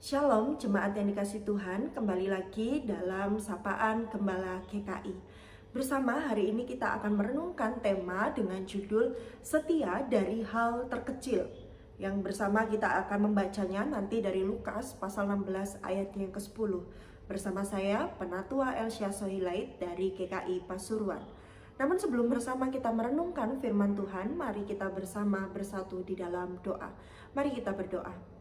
Shalom jemaat yang dikasih Tuhan, kembali lagi dalam Sapaan Gembala GKI. Bersama hari ini kita akan merenungkan tema dengan judul Setia dari Hal Terkecil. Yang bersama kita akan membacanya nanti dari Lukas pasal 16 ayat yang ke-10. Bersama saya Penatua Elsia Sohilait dari GKI Pasuruan. Namun sebelum bersama kita merenungkan firman Tuhan, mari kita bersama bersatu di dalam doa. Mari kita berdoa.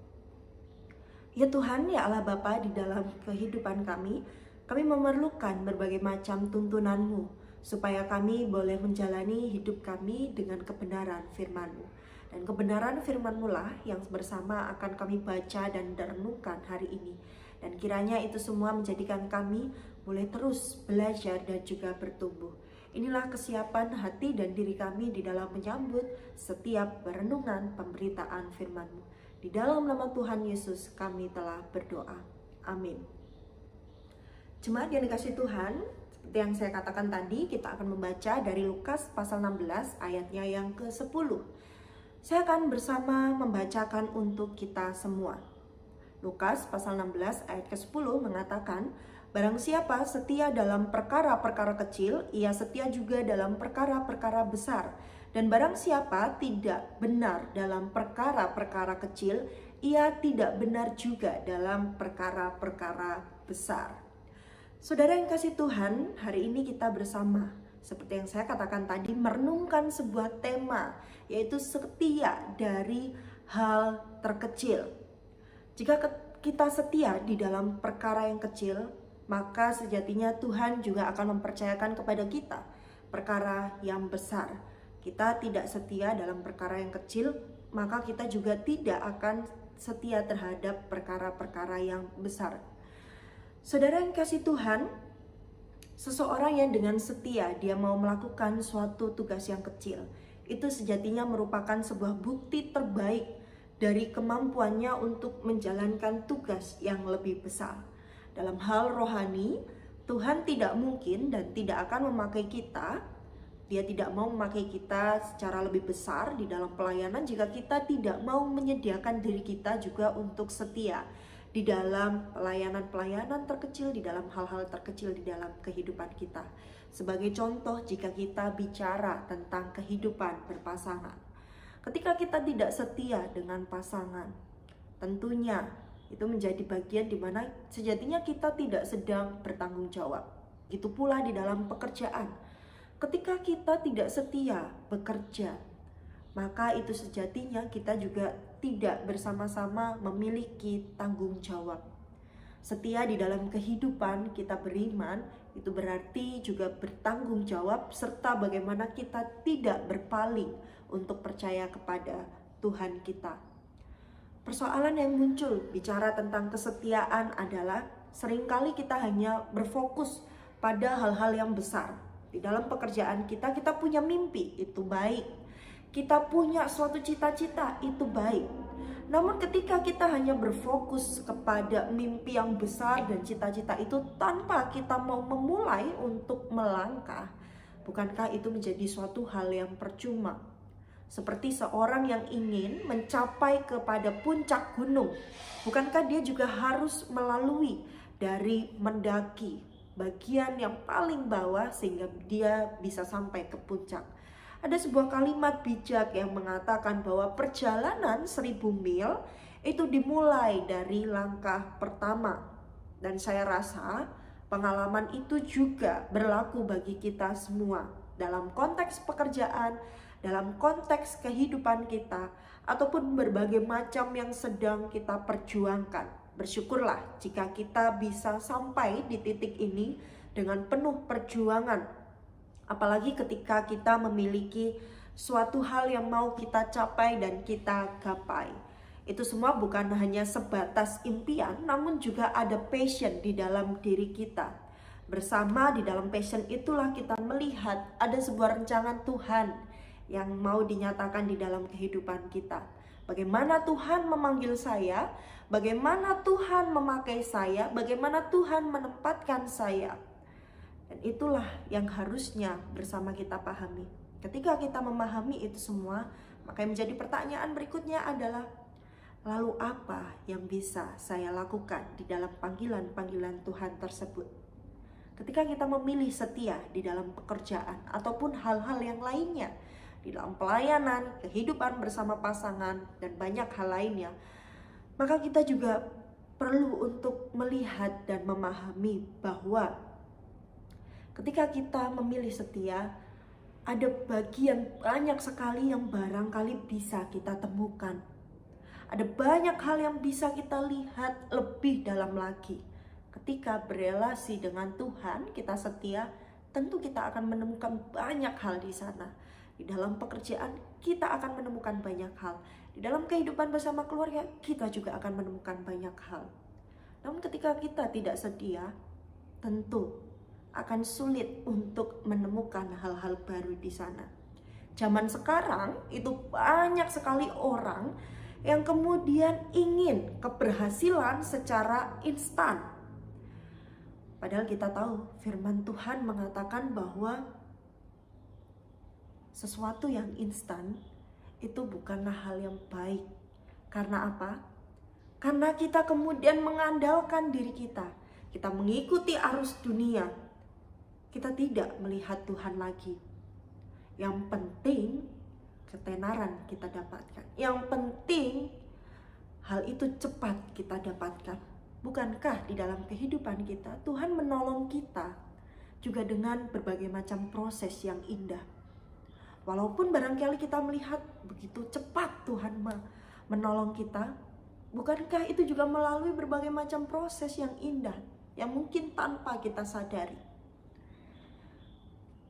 Ya Tuhan, ya Allah Bapa, di dalam kehidupan kami memerlukan berbagai macam tuntunan-Mu, supaya kami boleh menjalani hidup kami dengan kebenaran firman-Mu. Dan kebenaran firman-Mu lah yang bersama akan kami baca dan renungkan hari ini. Dan kiranya itu semua menjadikan kami boleh terus belajar dan juga bertumbuh. Inilah kesiapan hati dan diri kami di dalam menyambut setiap perenungan pemberitaan firman-Mu. Di dalam nama Tuhan Yesus kami telah berdoa. Amin. Jemaat yang dikasih Tuhan, seperti yang saya katakan tadi, kita akan membaca dari Lukas pasal 16 ayatnya yang ke-10. Saya akan bersama membacakan untuk kita semua. Lukas pasal 16 ayat ke-10 mengatakan, barang siapa setia dalam perkara-perkara kecil, ia setia juga dalam perkara-perkara besar. Dan barang siapa tidak benar dalam perkara-perkara kecil, ia tidak benar juga dalam perkara-perkara besar. Saudara yang kasih Tuhan, hari ini kita bersama, seperti yang saya katakan tadi, merenungkan sebuah tema, yaitu setia dari hal terkecil. Jika kita setia di dalam perkara yang kecil, maka sejatinya Tuhan juga akan mempercayakan kepada kita perkara yang besar. Kita tidak setia dalam perkara yang kecil, maka kita juga tidak akan setia terhadap perkara-perkara yang besar. Saudara yang kasih Tuhan, seseorang yang dengan setia dia mau melakukan suatu tugas yang kecil, itu sejatinya merupakan sebuah bukti terbaik dari kemampuannya untuk menjalankan tugas yang lebih besar. Dalam hal rohani, Tuhan tidak mungkin dan tidak akan memakai kita. Dia tidak mau memakai kita secara lebih besar di dalam pelayanan jika kita tidak mau menyediakan diri kita juga untuk setia di dalam pelayanan-pelayanan terkecil, di dalam hal-hal terkecil di dalam kehidupan kita. Sebagai contoh, jika kita bicara tentang kehidupan berpasangan, ketika kita tidak setia dengan pasangan, tentunya itu menjadi bagian di mana sejatinya kita tidak sedang bertanggung jawab. Gitu pula di dalam pekerjaan. Ketika kita tidak setia bekerja, maka itu sejatinya kita juga tidak bersama-sama memiliki tanggung jawab. Setia di dalam kehidupan kita beriman, itu berarti juga bertanggung jawab serta bagaimana kita tidak berpaling untuk percaya kepada Tuhan kita. Persoalan yang muncul bicara tentang kesetiaan adalah seringkali kita hanya berfokus pada hal-hal yang besar. Di dalam pekerjaan kita punya mimpi, itu baik. Kita punya suatu cita-cita, itu baik. Namun ketika kita hanya berfokus kepada mimpi yang besar dan cita-cita itu tanpa kita mau memulai untuk melangkah, bukankah itu menjadi suatu hal yang percuma? Seperti seorang yang ingin mencapai kepada puncak gunung, bukankah dia juga harus melalui dari mendaki bagian yang paling bawah sehingga dia bisa sampai ke puncak? Ada sebuah kalimat bijak yang mengatakan bahwa perjalanan 1000 mil itu dimulai dari langkah pertama. Dan saya rasa pengalaman itu juga berlaku bagi kita semua. Dalam konteks pekerjaan, dalam konteks kehidupan kita, ataupun berbagai macam yang sedang kita perjuangkan. Bersyukurlah jika kita bisa sampai di titik ini dengan penuh perjuangan. Apalagi ketika kita memiliki suatu hal yang mau kita capai dan kita gapai. Itu semua bukan hanya sebatas impian, namun juga ada passion di dalam diri kita. Bersama di dalam passion itulah kita melihat ada sebuah rancangan Tuhan yang mau dinyatakan di dalam kehidupan kita. Bagaimana Tuhan memanggil saya, bagaimana Tuhan memakai saya, bagaimana Tuhan menempatkan saya. Dan itulah yang harusnya bersama kita pahami. Ketika kita memahami itu semua, maka yang menjadi pertanyaan berikutnya adalah, Lalu apa yang bisa saya lakukan di dalam panggilan-panggilan Tuhan tersebut? Ketika kita memilih setia di dalam pekerjaan ataupun hal-hal yang lainnya, di dalam pelayanan, kehidupan bersama pasangan, dan banyak hal lainnya, maka kita juga perlu untuk melihat dan memahami bahwa ketika kita memilih setia, ada bagian banyak sekali yang barangkali bisa kita temukan. Ada banyak hal yang bisa kita lihat lebih dalam lagi. Ketika berelasi dengan Tuhan, kita setia, tentu kita akan menemukan banyak hal di sana. Di dalam pekerjaan, kita akan menemukan banyak hal. Di dalam kehidupan bersama keluarga, kita juga akan menemukan banyak hal. Namun ketika kita tidak setia, tentu akan sulit untuk menemukan hal-hal baru di sana. Zaman sekarang itu banyak sekali orang yang kemudian ingin keberhasilan secara instan. Padahal kita tahu firman Tuhan mengatakan bahwa sesuatu yang instan itu bukanlah hal yang baik. Karena apa? Karena kita kemudian mengandalkan diri kita. Kita mengikuti arus dunia. Kita tidak melihat Tuhan lagi. Yang penting ketenaran kita dapatkan. Yang penting hal itu cepat kita dapatkan. Bukankah di dalam kehidupan kita Tuhan menolong kita juga dengan berbagai macam proses yang indah. Walaupun barangkali kita melihat begitu cepat Tuhan menolong kita, bukankah itu juga melalui berbagai macam proses yang indah yang mungkin tanpa kita sadari.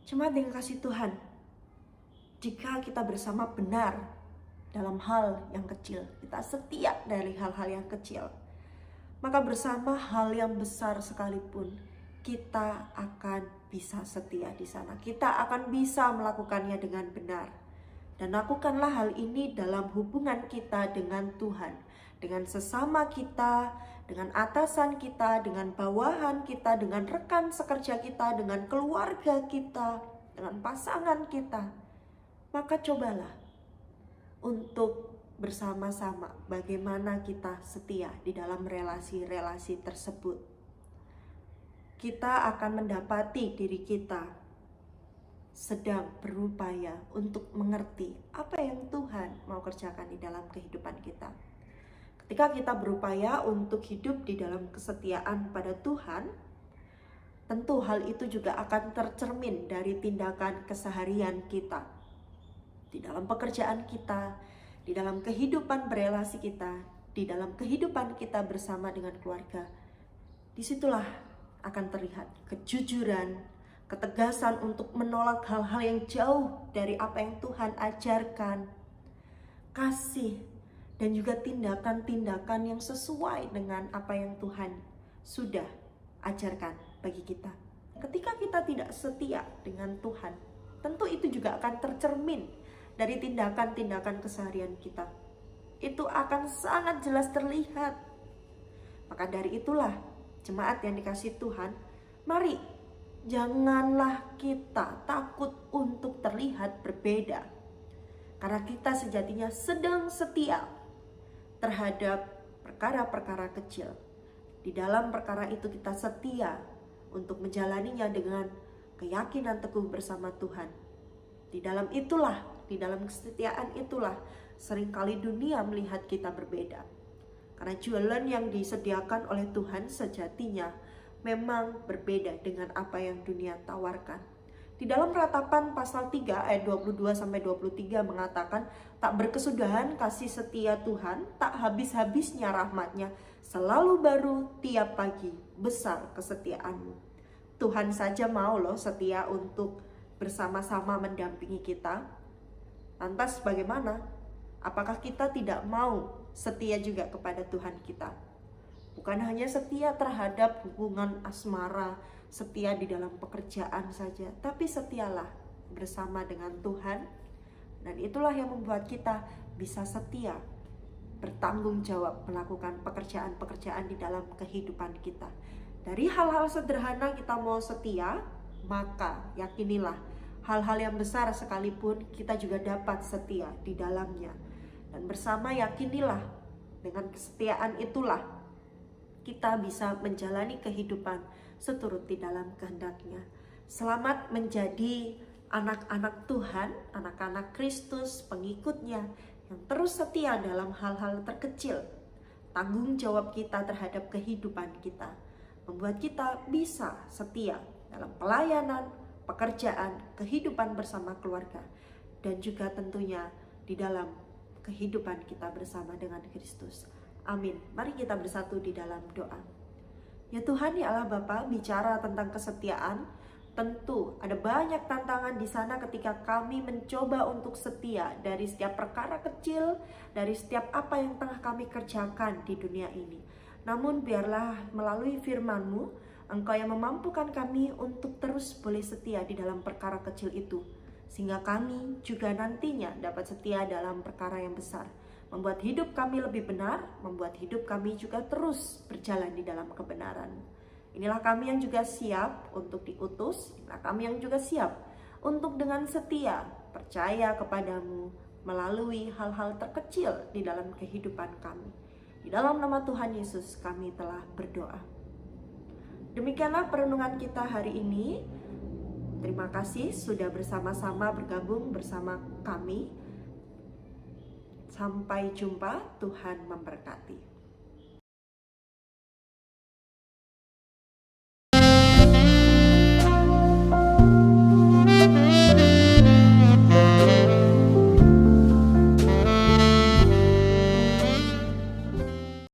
Jemaat yang kasih Tuhan, jika kita bersama benar dalam hal yang kecil, kita setia dari hal-hal yang kecil, maka bersama hal yang besar sekalipun kita akan bisa setia di sana. Kita akan bisa melakukannya dengan benar. Dan lakukanlah hal ini dalam hubungan kita dengan Tuhan, dengan sesama kita, dengan atasan kita, dengan bawahan kita, dengan rekan sekerja kita, dengan keluarga kita, dengan pasangan kita. Maka cobalah untuk bersama-sama bagaimana kita setia di dalam relasi-relasi tersebut. Kita akan mendapati diri kita sedang berupaya untuk mengerti apa yang Tuhan mau kerjakan di dalam kehidupan kita. Ketika kita berupaya untuk hidup di dalam kesetiaan pada Tuhan, tentu hal itu juga akan tercermin dari tindakan keseharian kita. Di dalam pekerjaan kita, di dalam kehidupan berelasi kita, di dalam kehidupan kita bersama dengan keluarga. Disitulah akan terlihat kejujuran, ketegasan untuk menolak hal-hal yang jauh dari apa yang Tuhan ajarkan, kasih, dan juga tindakan-tindakan yang sesuai dengan apa yang Tuhan sudah ajarkan bagi kita. Ketika kita tidak setia dengan Tuhan, tentu itu juga akan tercermin dari tindakan-tindakan keseharian kita. Itu akan sangat jelas terlihat. Maka dari itulah, jemaat yang dikasihi Tuhan, mari janganlah kita takut untuk terlihat berbeda. Karena kita sejatinya sedang setia terhadap perkara-perkara kecil. Di dalam perkara itu kita setia untuk menjalaninya dengan keyakinan teguh bersama Tuhan. Di dalam itulah, di dalam kesetiaan itulah seringkali dunia melihat kita berbeda. Karena jalan yang disediakan oleh Tuhan sejatinya memang berbeda dengan apa yang dunia tawarkan. Di dalam Ratapan pasal 3 ayat 22-23 mengatakan, tak berkesudahan kasih setia Tuhan, tak habis-habisnya rahmatnya, selalu baru tiap pagi, besar kesetiaanmu. Tuhan saja mau loh setia untuk bersama-sama mendampingi kita. Lantas bagaimana? Apakah kita tidak mau setia juga kepada Tuhan kita? Bukan hanya setia terhadap hubungan asmara, setia di dalam pekerjaan saja, tapi setialah bersama dengan Tuhan. Dan itulah yang membuat kita bisa setia, bertanggung jawab melakukan pekerjaan-pekerjaan di dalam kehidupan kita. Dari hal-hal sederhana kita mau setia, maka yakinilah hal-hal yang besar sekalipun kita juga dapat setia di dalamnya. Dan bersama yakinilah Dengan kesetiaan itulah kita bisa menjalani kehidupan seturut di dalam kehendak-Nya. Selamat menjadi anak-anak Tuhan, anak-anak Kristus, pengikut-Nya yang terus setia dalam hal-hal terkecil. Tanggung jawab kita terhadap kehidupan kita membuat kita bisa setia dalam pelayanan, pekerjaan, kehidupan bersama keluarga, dan juga tentunya di dalam kehidupan kita bersama dengan Kristus. Amin. Mari kita bersatu di dalam doa. Ya Tuhan, ya Allah Bapa, bicara tentang kesetiaan, tentu ada banyak tantangan di sana ketika kami mencoba untuk setia dari setiap perkara kecil, dari setiap apa yang tengah kami kerjakan di dunia ini. Namun biarlah melalui firman-Mu, Engkau yang memampukan kami untuk terus boleh setia di dalam perkara kecil itu, sehingga kami juga nantinya dapat setia dalam perkara yang besar, membuat hidup kami lebih benar, membuat hidup kami juga terus berjalan di dalam kebenaran. Inilah kami yang juga siap untuk diutus, inilah kami yang juga siap untuk dengan setia percaya kepadamu melalui hal-hal terkecil di dalam kehidupan kami. Di dalam nama Tuhan Yesus kami telah berdoa. Demikianlah perenungan kita hari ini. Terima kasih sudah bersama-sama bergabung bersama kami. Sampai jumpa, Tuhan memberkati.